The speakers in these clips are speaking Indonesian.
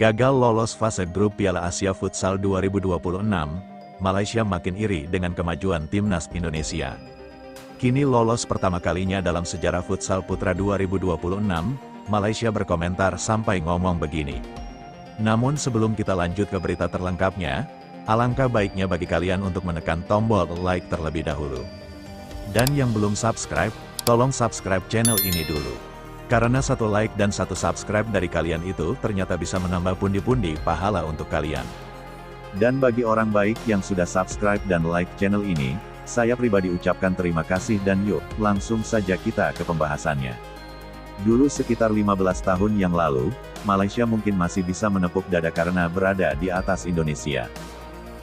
Gagal lolos fase grup Piala Asia Futsal 2026, Malaysia makin iri dengan kemajuan timnas Indonesia. Kini lolos pertama kalinya dalam sejarah futsal putra 2026, Malaysia berkomentar sampai ngomong begini. Namun sebelum kita lanjut ke berita terlengkapnya, alangkah baiknya bagi kalian untuk menekan tombol like terlebih dahulu. Dan yang belum subscribe, tolong subscribe channel ini dulu. Karena satu like dan satu subscribe dari kalian itu ternyata bisa menambah pundi-pundi pahala untuk kalian. Dan bagi orang baik yang sudah subscribe dan like channel ini, saya pribadi ucapkan terima kasih dan yuk, langsung saja kita ke pembahasannya. Dulu sekitar 15 tahun yang lalu, Malaysia mungkin masih bisa menepuk dada karena berada di atas Indonesia.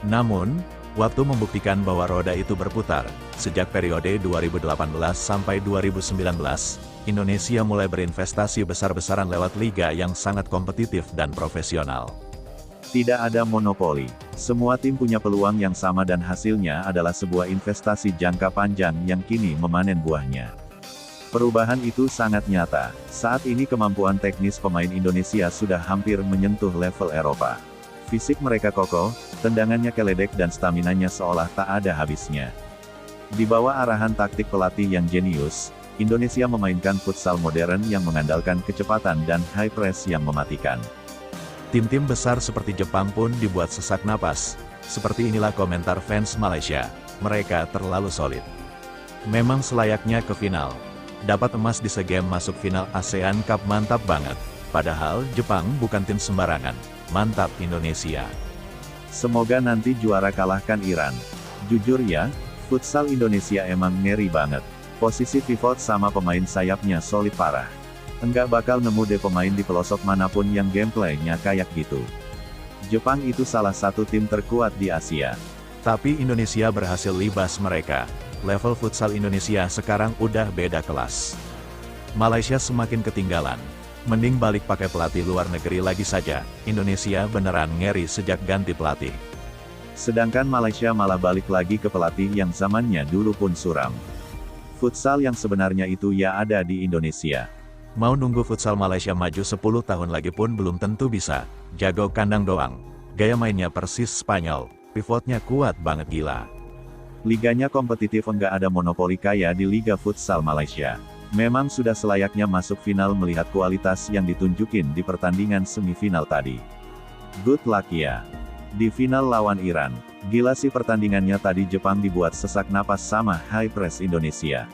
Namun, waktu membuktikan bahwa roda itu berputar. Sejak periode 2018 sampai 2019, Indonesia mulai berinvestasi besar-besaran lewat liga yang sangat kompetitif dan profesional. Tidak ada monopoli. Semua tim punya peluang yang sama dan hasilnya adalah sebuah investasi jangka panjang yang kini memanen buahnya. Perubahan itu sangat nyata. Saat ini kemampuan teknis pemain Indonesia sudah hampir menyentuh level Eropa. Fisik mereka kokoh, tendangannya keledek dan staminanya seolah tak ada habisnya. Di bawah arahan taktik pelatih yang jenius, Indonesia memainkan futsal modern yang mengandalkan kecepatan dan high press yang mematikan. Tim-tim besar seperti Jepang pun dibuat sesak napas. Seperti inilah komentar fans Malaysia, mereka terlalu solid. Memang selayaknya ke final. Dapat emas di SEA Games masuk final ASEAN Cup mantap banget. Padahal Jepang bukan tim sembarangan. Mantap Indonesia. Semoga nanti juara kalahkan Iran. Jujur ya, futsal Indonesia emang ngeri banget. Posisi pivot sama pemain sayapnya solid parah. Enggak bakal nemu deh pemain di pelosok manapun yang gameplaynya kayak gitu. Jepang itu salah satu tim terkuat di Asia. Tapi Indonesia berhasil libas mereka. Level futsal Indonesia sekarang udah beda kelas. Malaysia semakin ketinggalan. Mending balik pakai pelatih luar negeri lagi saja. Indonesia beneran ngeri sejak ganti pelatih. Sedangkan Malaysia malah balik lagi ke pelatih yang zamannya dulu pun suram. Futsal yang sebenarnya itu ya ada di Indonesia. Mau nunggu futsal Malaysia maju 10 tahun lagi pun belum tentu bisa. Jago kandang doang. Gaya mainnya persis Spanyol. Pivotnya kuat banget gila. Liganya kompetitif, enggak ada monopoli kaya di Liga Futsal Malaysia. Memang sudah selayaknya masuk final melihat kualitas yang ditunjukin di pertandingan semifinal tadi. Good luck ya. Di final lawan Iran, gila sih pertandingannya tadi. Jepang dibuat sesak napas sama high press Indonesia.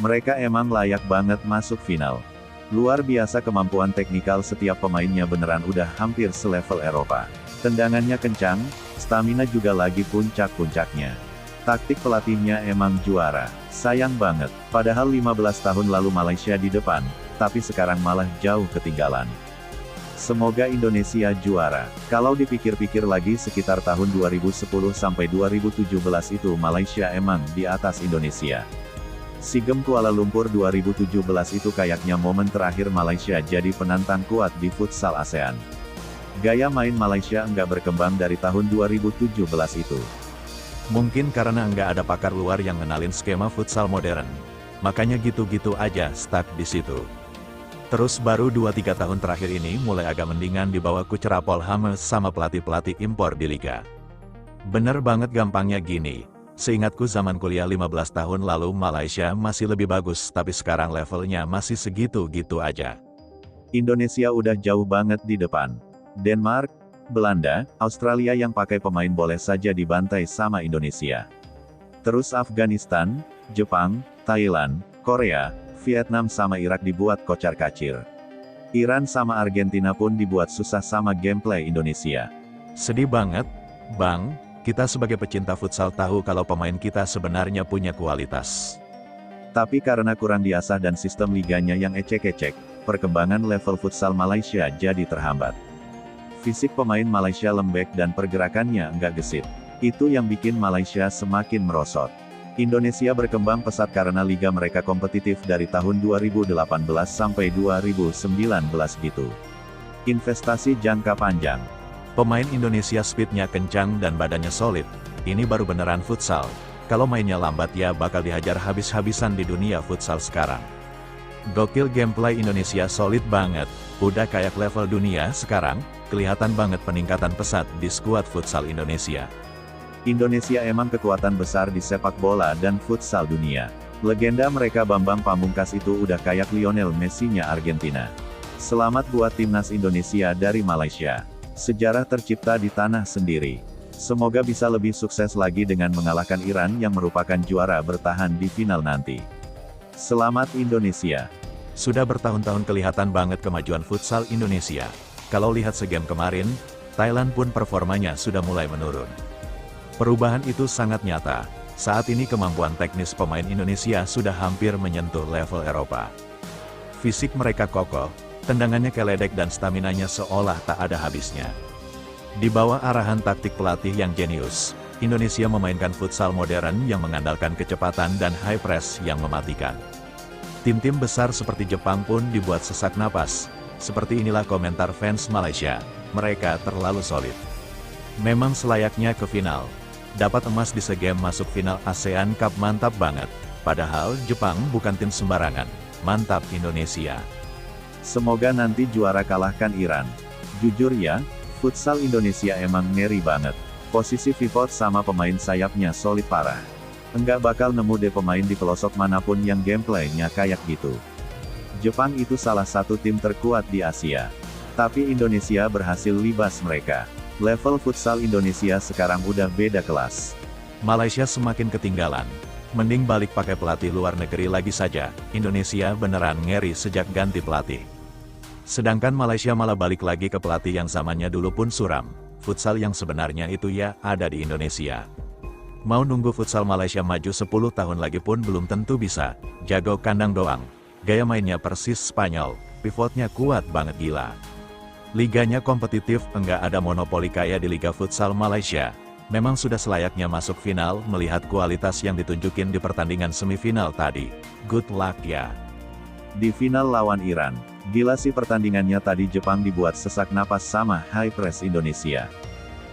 Mereka emang layak banget masuk final. Luar biasa kemampuan teknikal setiap pemainnya, beneran udah hampir selevel Eropa. Tendangannya kencang, stamina juga lagi puncak-puncaknya. Taktik pelatihnya emang juara. Sayang banget, padahal 15 tahun lalu Malaysia di depan, tapi sekarang malah jauh ketinggalan. Semoga Indonesia juara. Kalau dipikir-pikir lagi sekitar tahun 2010 sampai 2017 itu Malaysia emang di atas Indonesia. SEA Games Kuala Lumpur 2017 itu kayaknya momen terakhir Malaysia jadi penantang kuat di futsal ASEAN. Gaya main Malaysia enggak berkembang dari tahun 2017 itu. Mungkin karena enggak ada pakar luar yang ngenalin skema futsal modern. Makanya gitu-gitu aja stuck di situ. Terus baru 2-3 tahun terakhir ini mulai agak mendingan di bawah coach Rapol Hames sama pelatih-pelatih impor di liga. Bener banget gampangnya gini. Seingatku zaman kuliah 15 tahun lalu Malaysia masih lebih bagus, tapi sekarang levelnya masih segitu-gitu aja. Indonesia udah jauh banget di depan. Denmark, Belanda, Australia yang pakai pemain boleh saja dibantai sama Indonesia. Terus Afghanistan, Jepang, Thailand, Korea, Vietnam sama Irak dibuat kocar-kacir. Iran sama Argentina pun dibuat susah sama gameplay Indonesia. Sedih banget, Bang. Kita sebagai pecinta futsal tahu kalau pemain kita sebenarnya punya kualitas. Tapi karena kurang diasah dan sistem liganya yang ecek-ecek, perkembangan level futsal Malaysia jadi terhambat. Fisik pemain Malaysia lembek dan pergerakannya enggak gesit. Itu yang bikin Malaysia semakin merosot. Indonesia berkembang pesat karena liga mereka kompetitif dari tahun 2018 sampai 2019 gitu. Investasi jangka panjang. Pemain Indonesia speednya kencang dan badannya solid. Ini baru beneran futsal. Kalau mainnya lambat ya bakal dihajar habis-habisan di dunia futsal sekarang. Gokil gameplay Indonesia solid banget. Udah kayak level dunia sekarang. kelihatan banget peningkatan pesat di skuad futsal Indonesia. Indonesia emang kekuatan besar di sepak bola dan futsal dunia. Legenda mereka Bambang Pamungkas itu udah kayak Lionel Messi-nya Argentina. Selamat buat timnas Indonesia dari Malaysia. Sejarah tercipta di tanah sendiri. Semoga bisa lebih sukses lagi dengan mengalahkan Iran yang merupakan juara bertahan di final nanti. Selamat Indonesia. Sudah bertahun-tahun kelihatan banget kemajuan futsal Indonesia. Kalau lihat segame kemarin, Thailand pun performanya sudah mulai menurun. Perubahan itu sangat nyata. Saat ini kemampuan teknis pemain Indonesia sudah hampir menyentuh level Eropa. Fisik mereka kokoh, tendangannya keledek dan staminanya seolah tak ada habisnya. Di bawah arahan taktik pelatih yang jenius, Indonesia memainkan futsal modern yang mengandalkan kecepatan dan high press yang mematikan. Tim-tim besar seperti Jepang pun dibuat sesak napas. Seperti inilah komentar fans Malaysia, mereka terlalu solid. Memang selayaknya ke final. Dapat emas di SEA Games masuk final ASEAN Cup mantap banget. Padahal Jepang bukan tim sembarangan. Mantap Indonesia. Semoga nanti juara kalahkan Iran. Jujur ya, futsal Indonesia emang ngeri banget. Posisi pivot sama pemain sayapnya solid parah. Enggak bakal nemu deh pemain di pelosok manapun yang gameplaynya kayak gitu. Jepang itu salah satu tim terkuat di Asia. Tapi Indonesia berhasil libas mereka. Level futsal Indonesia sekarang udah beda kelas. Malaysia semakin ketinggalan. Mending balik pakai pelatih luar negeri lagi saja. Indonesia beneran ngeri sejak ganti pelatih. Sedangkan Malaysia malah balik lagi ke pelatih yang zamannya dulu pun suram. Futsal yang sebenarnya itu ya ada di Indonesia. Mau nunggu futsal Malaysia maju 10 tahun lagi pun belum tentu bisa. Jago kandang doang. Gaya mainnya persis Spanyol. Pivotnya kuat banget gila. Liganya kompetitif, enggak ada monopoli kayak di Liga Futsal Malaysia. Memang sudah selayaknya masuk final melihat kualitas yang ditunjukin di pertandingan semifinal tadi. Good luck ya. Di final lawan Iran, gila sih pertandingannya tadi. Jepang dibuat sesak napas sama high press Indonesia.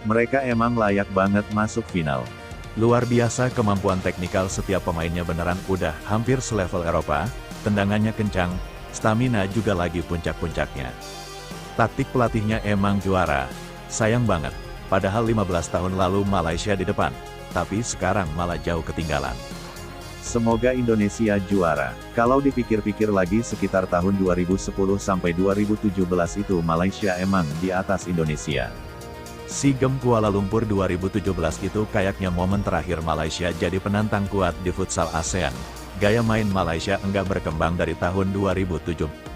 Mereka emang layak banget masuk final. Luar biasa kemampuan teknikal setiap pemainnya beneran udah hampir selevel Eropa, tendangannya kencang, stamina juga lagi puncak-puncaknya. Taktik pelatihnya emang juara. Sayang banget, padahal 15 tahun lalu Malaysia di depan, tapi sekarang malah jauh ketinggalan. Semoga Indonesia juara. Kalau dipikir-pikir lagi sekitar tahun 2010 sampai 2017 itu Malaysia emang di atas Indonesia. SEA Games Kuala Lumpur 2017 itu kayaknya momen terakhir Malaysia jadi penantang kuat di futsal ASEAN. Gaya main Malaysia enggak berkembang dari tahun 2007.